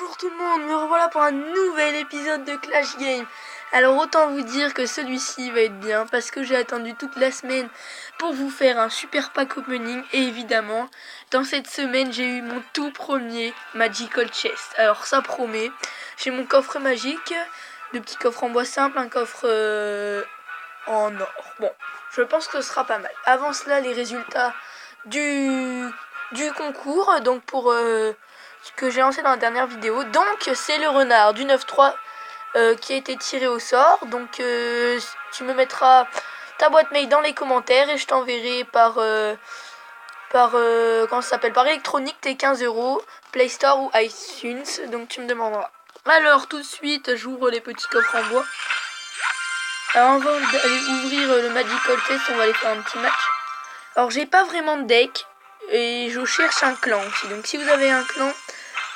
Bonjour tout le monde, me revoilà pour un nouvel épisode de Clash Game. Alors autant vous dire que celui-ci va être bien parce que j'ai attendu toute la semaine pour vous faire un super pack opening. Et évidemment, dans cette semaine, j'ai eu mon tout premier Magical Chest. Alors ça promet, j'ai mon coffre magique, le petit coffre en bois simple, un coffre en or. Bon, je pense que ce sera pas mal. Avant cela, les résultats du concours, donc pour que j'ai lancé dans la dernière vidéo. Donc c'est le renard du 9-3 qui a été tiré au sort. Donc tu me mettras ta boîte mail dans les commentaires et je t'enverrai par comment ça s'appelle, par électronique tes 15 €, Play Store ou iTunes. Donc tu me demanderas. Alors tout de suite, j'ouvre les petits coffres en bois. Alors avant d'aller ouvrir le Magical Test, on va aller faire un petit match. Alors j'ai pas vraiment de deck et je cherche un clan aussi. Donc si vous avez un clan,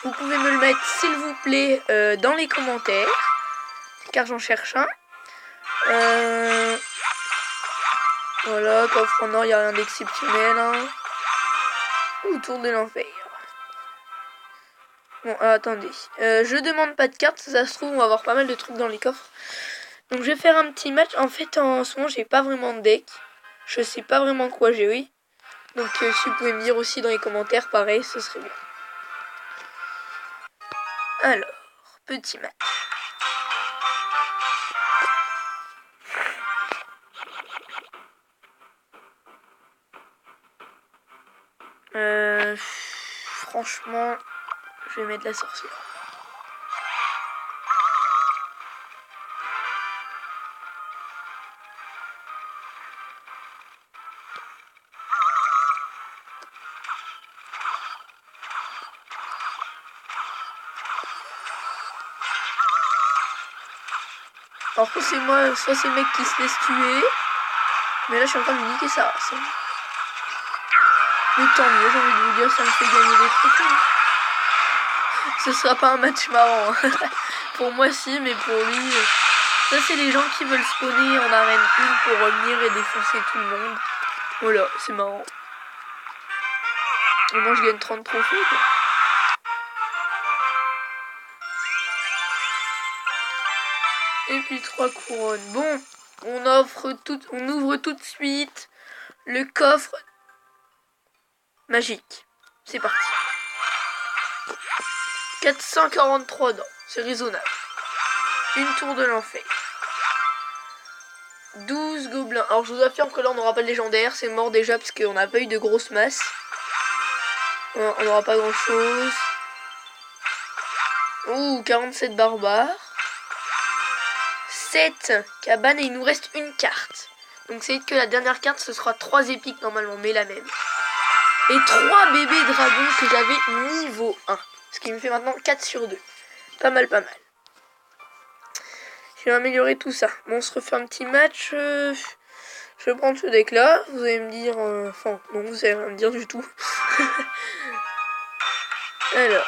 vous pouvez me le mettre s'il vous plaît dans les commentaires, car j'en cherche un. Voilà, coffre en or, il n'y a rien d'exceptionnel. Hein. Ou tour de l'enfer. Bon, attendez. Je demande pas de carte, ça se trouve on va avoir pas mal de trucs dans les coffres. Donc je vais faire un petit match. En fait en ce moment j'ai pas vraiment de deck. Je sais pas vraiment quoi gérer. Donc si vous pouvez me dire aussi dans les commentaires, pareil, ce serait bien. Alors, petit match. Franchement, je vais mettre la sorcière. Alors que c'est moi, soit c'est le mec qui se laisse tuer, mais là je suis en train de lui niquer ça. Mais tant mieux, j'ai envie de vous dire, ça me fait gagner des trucs. Ce sera pas un match marrant. Pour moi si, mais pour lui, ça c'est les gens qui veulent spawner en arène 1 pour revenir et défoncer tout le monde. Voilà, c'est marrant. Et moi je gagne 30 trophées quoi. Et puis 3 couronnes. Bon, on ouvre tout de suite le coffre magique. C'est parti. 443 dents, c'est raisonnable. Une tour de l'enfer. 12 gobelins. Alors je vous affirme que là on n'aura pas de légendaire, c'est mort déjà parce qu'on n'a pas eu de grosse masse. On n'aura pas grand chose. Ouh, 47 barbares. 7 cabanes et il nous reste une carte. Donc c'est que la dernière carte ce sera 3 épiques normalement, mais la même. Et 3 bébés dragons que j'avais niveau 1. Ce qui me fait maintenant 4 sur 2. Pas mal, pas mal. Je vais améliorer tout ça. Bon, on se refait un petit match. Je vais prendre ce deck là. Vous allez me dire... Enfin, non, vous allez rien me dire du tout. Alors...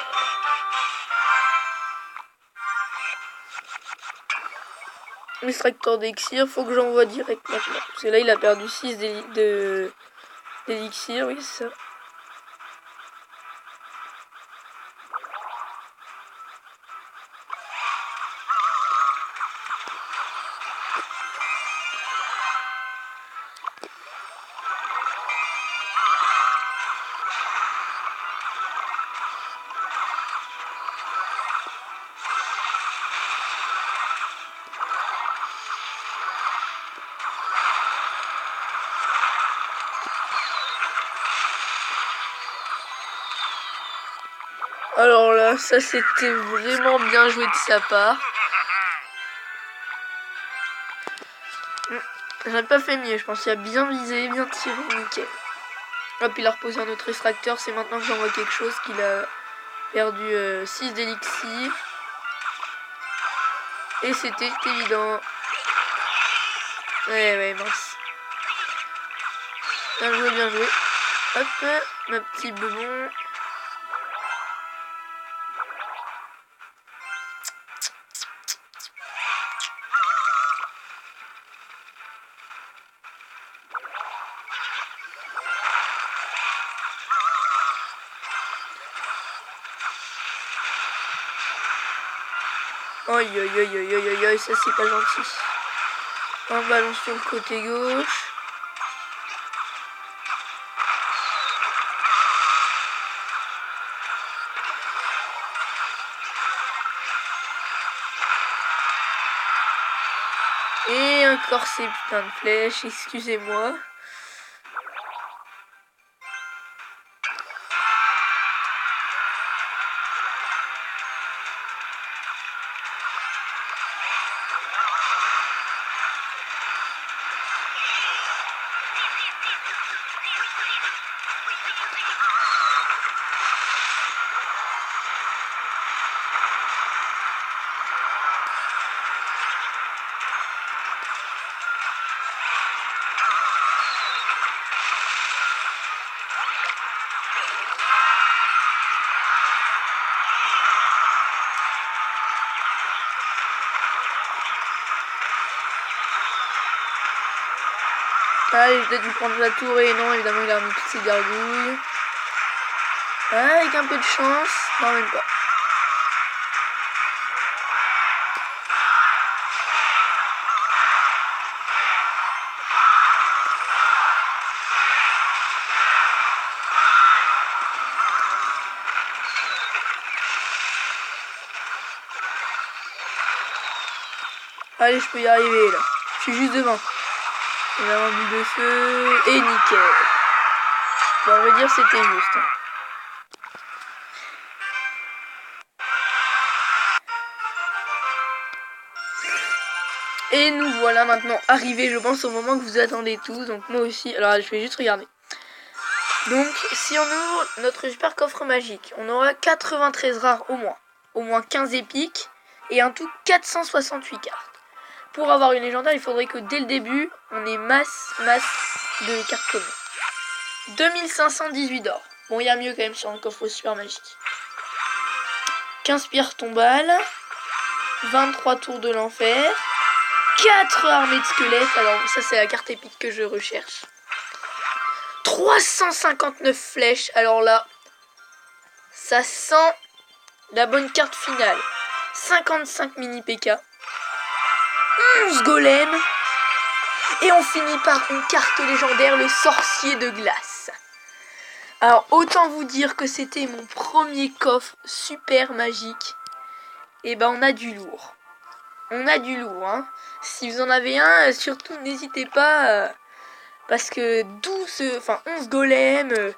Extracteur d'élixir, faut que j'envoie direct maintenant. Parce que là, il a perdu 6 d'élixir, oui, c'est ça. Alors là, ça c'était vraiment bien joué de sa part. J'aurais pas fait mieux, je pense qu'il a bien visé, bien tiré, nickel. Hop, il a reposé un autre extracteur, c'est maintenant que j'envoie quelque chose qu'il a perdu 6 d'élixir. Et c'était évident. Ouais, mince. Bien joué, bien joué. Hop, ma petit bebon. Aïe aïe aïe aïe aïe aïe aïe, ça c'est pas gentil. Un ballon sur le côté gauche. Et encore ces putains de flèches, excusez-moi. Allez, j'ai peut-être dû prendre la tour et non, évidemment, il a remis toutes ses gargouilles. Avec un peu de chance, non, même pas. Allez, je peux y arriver là. Je suis juste devant. Il a un but de feu. Et nickel. Bon, on va dire c'était juste. Et nous voilà maintenant arrivés, je pense, au moment que vous attendez tous. Donc moi aussi. Alors, je vais juste regarder. Donc, si on ouvre notre super coffre magique, on aura 93 rares au moins. Au moins 15 épiques. Et un tout 468 cartes. Pour avoir une légendaire, il faudrait que dès le début, on ait masse de cartes communes. 2518 d'or. Bon, il y a mieux quand même sur un coffre super magique. 15 pierres tombales. 23 tours de l'enfer. 4 armées de squelettes. Alors, ça, c'est la carte épique que je recherche. 359 flèches. Alors là, ça sent la bonne carte finale. 55 mini PK. 11 golems. Et on finit par une carte légendaire, le sorcier de glace. Alors, autant vous dire que c'était mon premier coffre super magique. Et ben, on a du lourd. On a du lourd, hein. Si vous en avez un, surtout n'hésitez pas. Parce que 11 golems,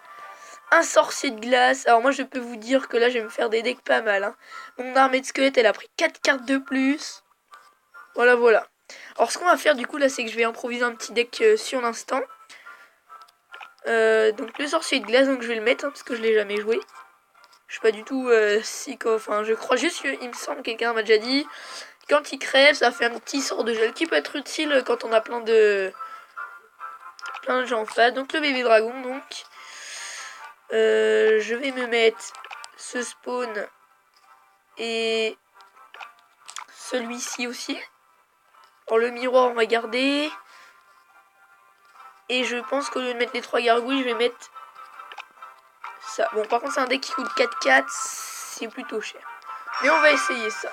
un sorcier de glace. Alors moi, je peux vous dire que là, je vais me faire des decks pas mal, hein. Mon armée de squelette, elle a pris 4 cartes de plus. Voilà, voilà. Alors, ce qu'on va faire, du coup, là, c'est que je vais improviser un petit deck sur l'instant. Donc, le sorcier de glace, donc je vais le mettre, hein, parce que je l'ai jamais joué. Je suis pas du tout enfin, je crois juste qu'il me semble, quelqu'un m'a déjà dit, quand il crève, ça fait un petit sort de gel qui peut être utile quand on a plein de gens en face. Donc, le bébé dragon, donc. Je vais me mettre ce spawn et celui-ci aussi. Alors, le miroir, on va garder. Et je pense qu'au lieu de mettre les 3 gargouilles, je vais mettre ça. Bon, par contre, c'est un deck qui coûte 4-4. C'est plutôt cher. Mais on va essayer ça.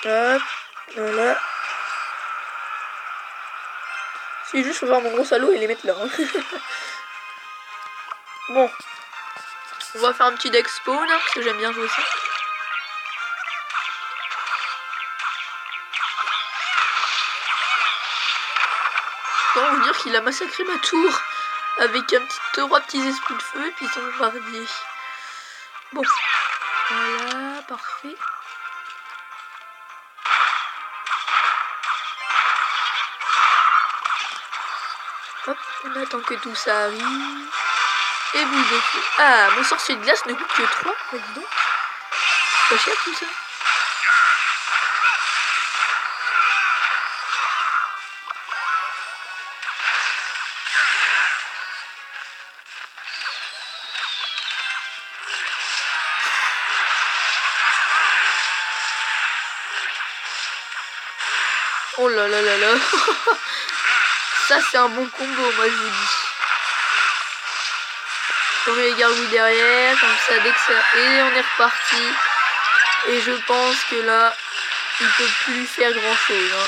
Hop, voilà. Si juste je vais voir mon gros salaud et les mettre là. Hein. Bon. On va faire un petit deck spawn, hein, parce que j'aime bien jouer ça. Comment vous dire qu'il a massacré ma tour avec un petit 3 petits esprits de feu et puis son bombardier. Bon. Voilà, parfait. Hop, on attend que tout ça arrive. Et boule de feu. Ah, mon sorcier de glace ne coûte que 3. Dis donc. C'est pas cher tout ça. Oh là là là là. Ça c'est un bon combo, moi je vous dis. On met les gargouilles derrière, comme ça dès que ça... Et on est reparti. Et je pense que là, il peut plus faire grand chose. Hein.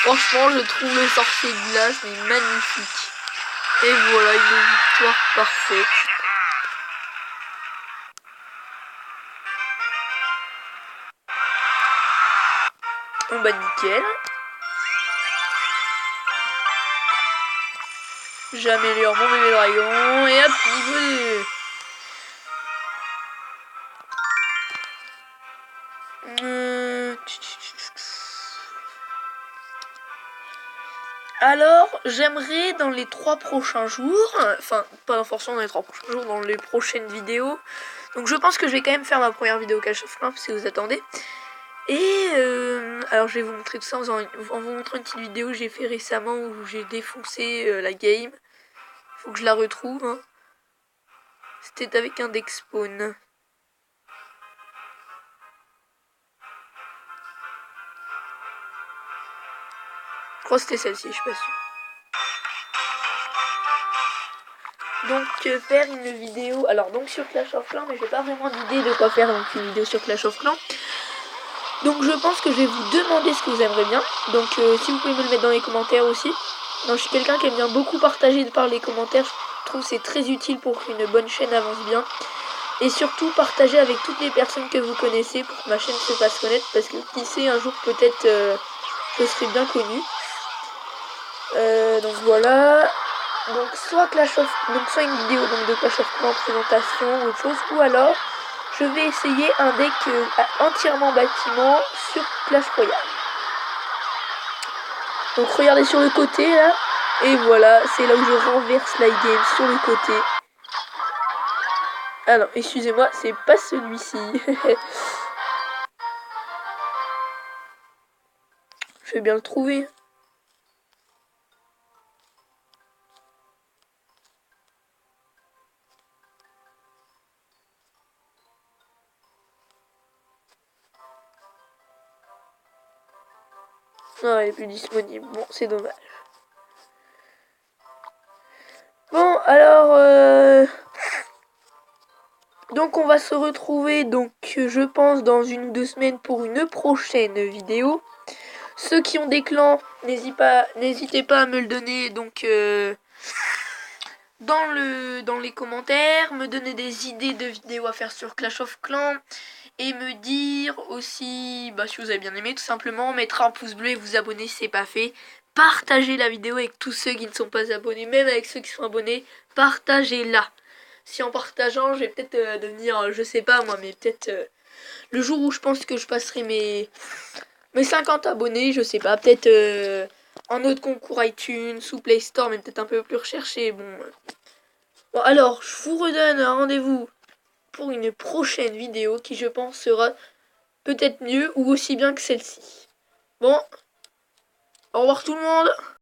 Franchement, je trouve le sorcier de glace mais magnifique. Et voilà, une victoire parfaite. Bon bah nickel. J'améliore mon bébé dragon et hop, niveau 2. Alors, j'aimerais dans les 3 prochains jours, enfin pas forcément dans les 3 prochains jours, dans les prochaines vidéos. Donc je pense que je vais quand même faire ma première vidéo Clash of Clans si vous attendez. Et alors je vais vous montrer tout ça en vous montrant une petite vidéo que j'ai fait récemment où j'ai défoncé la game. Faut que je la retrouve. Hein. C'était avec un deck spawn. Je crois que c'était celle-ci, je suis pas sûre. Donc faire une vidéo, alors donc sur Clash of Clans, mais j'ai pas vraiment d'idée de quoi faire donc une vidéo sur Clash of Clans. Donc je pense que je vais vous demander ce que vous aimeriez bien. Donc si vous pouvez me le mettre dans les commentaires aussi. Donc, je suis quelqu'un qui aime bien beaucoup partager par les commentaires. Je trouve que c'est très utile pour qu'une bonne chaîne avance bien. Et surtout partager avec toutes les personnes que vous connaissez pour que ma chaîne se fasse connaître. Parce que qui sait, un jour peut-être je serai bien connu. Donc voilà. Donc soit soit une vidéo donc de Clash of Clans présentation ou autre chose. Ou alors je vais essayer un deck entièrement bâtiment sur Clash Royale. Donc regardez sur le côté là. Et voilà, c'est là où je renverse la game sur le côté. Ah non, excusez-moi, c'est pas celui-ci. Je vais bien le trouver. Non, elle est plus disponible. Bon, c'est dommage. Bon, alors... Donc on va se retrouver, donc je pense, dans 1 ou 2 semaines pour une prochaine vidéo. Ceux qui ont des clans, n'hésitez pas à me le donner donc dans les commentaires, me donner des idées de vidéos à faire sur Clash of Clans et me dire aussi si vous avez bien aimé, tout simplement mettre un pouce bleu et vous abonner si c'est pas fait. Partagez la vidéo avec tous ceux qui ne sont pas abonnés, même avec ceux qui sont abonnés, partagez-la. Si en partageant, je vais peut-être devenir, je sais pas moi, mais peut-être le jour où je pense que je passerai mes 50 abonnés, je sais pas, peut-être un autre concours iTunes ou Play Store, mais peut-être un peu plus recherché. Bon, alors, je vous redonne un rendez-vous pour une prochaine vidéo qui, je pense, sera peut-être mieux ou aussi bien que celle-ci. Bon, au revoir tout le monde.